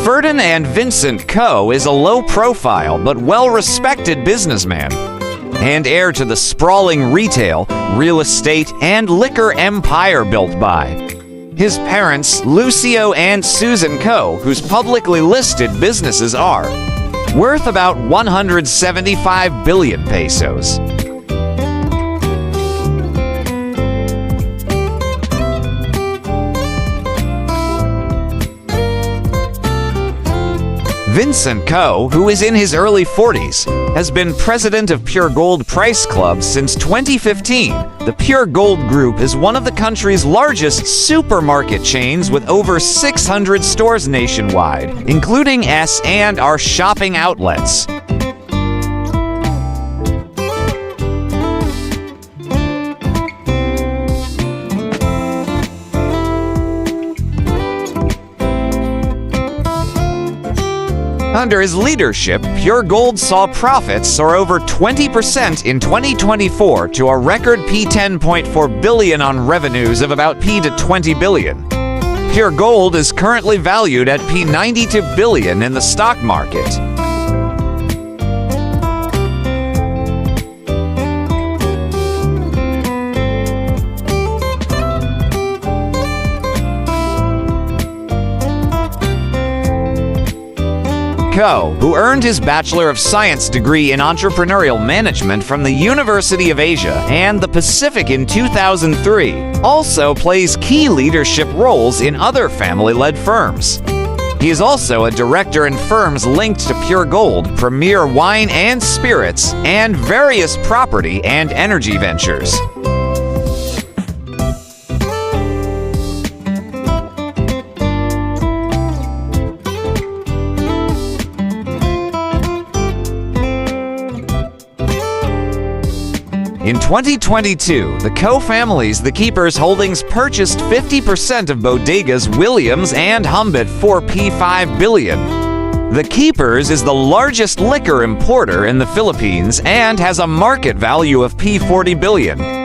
Verdun and Vincent Co. is a low-profile but well-respected businessman and heir to the sprawling retail, real estate, and liquor empire built by his parents, Lucio and Susan Co., whose publicly listed businesses are worth about 175 billion pesos. Vincent Co., who is in his early 40s, has been president of Pure Gold Price Club since 2015. The Pure Gold Group is one of the country's largest supermarket chains with over 600 stores nationwide, including S&R shopping outlets. Under his leadership, Pure Gold saw profits soar over 20% in 2024 to a record P10.4 billion on revenues of about P20 billion. Pure Gold is currently valued at P92 billion in the stock market. Co., who earned his Bachelor of Science degree in Entrepreneurial Management from the University of Asia and the Pacific in 2003, also plays key leadership roles in other family-led firms. He is also a director in firms linked to Pure Gold, Premier Wine and Spirits, and various property and energy ventures. In 2022, the Co families, the Keepers Holdings, purchased 50% of bodegas Williams and Humbit for P5 billion. The Keepers is the largest liquor importer in the Philippines and has a market value of P40 billion.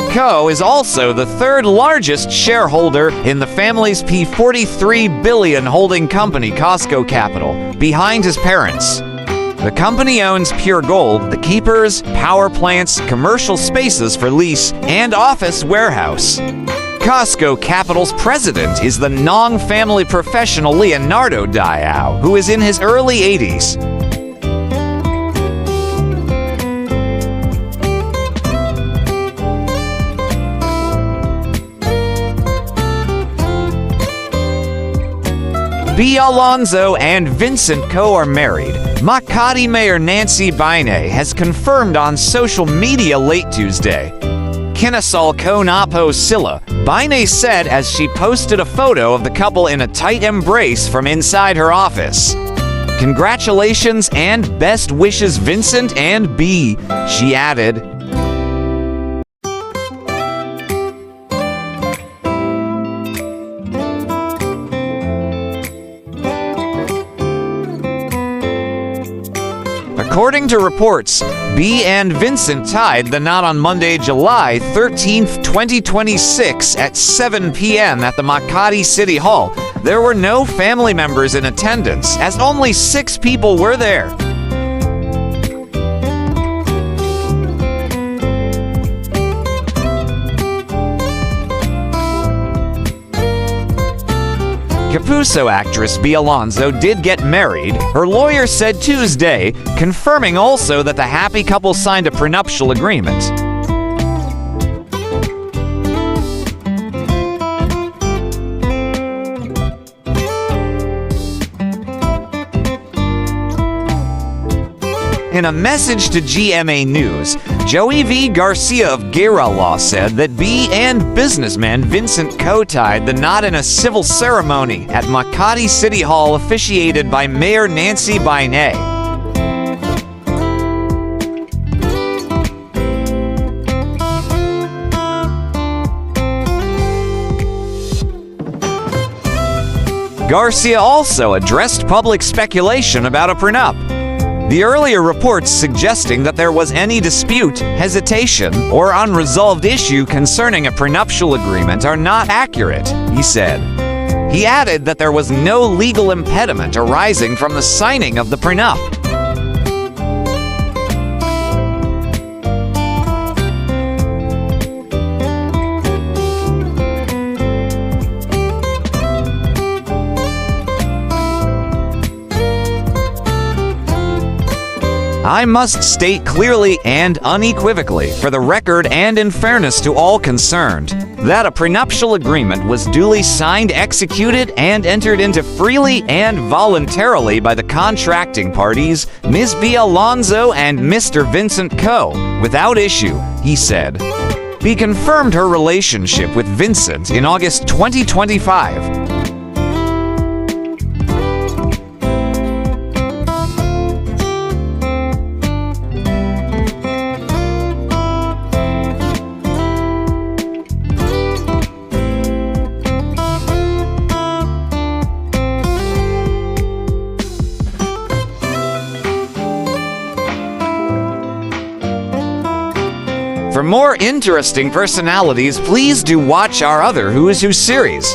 Co. is also the third largest shareholder in the family's P43 billion holding company Costco Capital, behind his parents. The company owns Pure Gold, the Keepers, power plants, commercial spaces for lease, and office warehouse. Costco Capital's president is the Nong family professional Leonardo Diao, who is in his early 80s. B. Alonzo and Vincent Co. are married. Makati Mayor Nancy Binay has confirmed on social media late Tuesday. Kinasal ko na po sila, Binay said as she posted a photo of the couple in a tight embrace from inside her office. Congratulations and best wishes, Vincent and B, she added. According to reports, B and Vincent tied the knot on Monday, July 13, 2026 at 7 p.m. at the Makati City Hall. There were no family members in attendance, as only 6 people were there. Kapuso actress B. Alonzo did get married, her lawyer said Tuesday, confirming also that the happy couple signed a prenuptial agreement. In a message to GMA News, Joey V. Garcia of Guerra Law said that B and businessman Vincent Co. tied the knot in a civil ceremony at Makati City Hall officiated by Mayor Nancy Binay. Garcia also addressed public speculation about a prenup. The earlier reports suggesting that there was any dispute, hesitation, or unresolved issue concerning a prenuptial agreement are not accurate, he said. He added that there was no legal impediment arising from the signing of the prenup. I must state clearly and unequivocally, for the record and in fairness to all concerned, that a prenuptial agreement was duly signed, executed, and entered into freely and voluntarily by the contracting parties, Ms. B. Alonzo and Mr. Vincent Co., without issue, he said. He confirmed her relationship with Vincent in August 2025. For more interesting personalities, please do watch our other Who is Who series.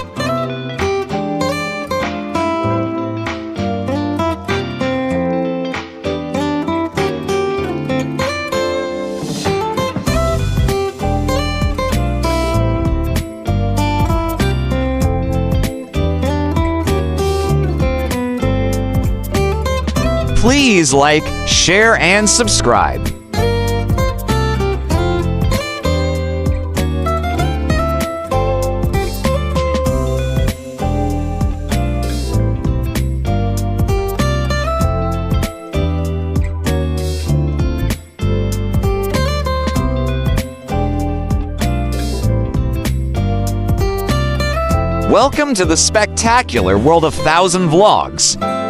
Please like, share, and subscribe. Welcome to the spectacular world of 1,000 vlogs.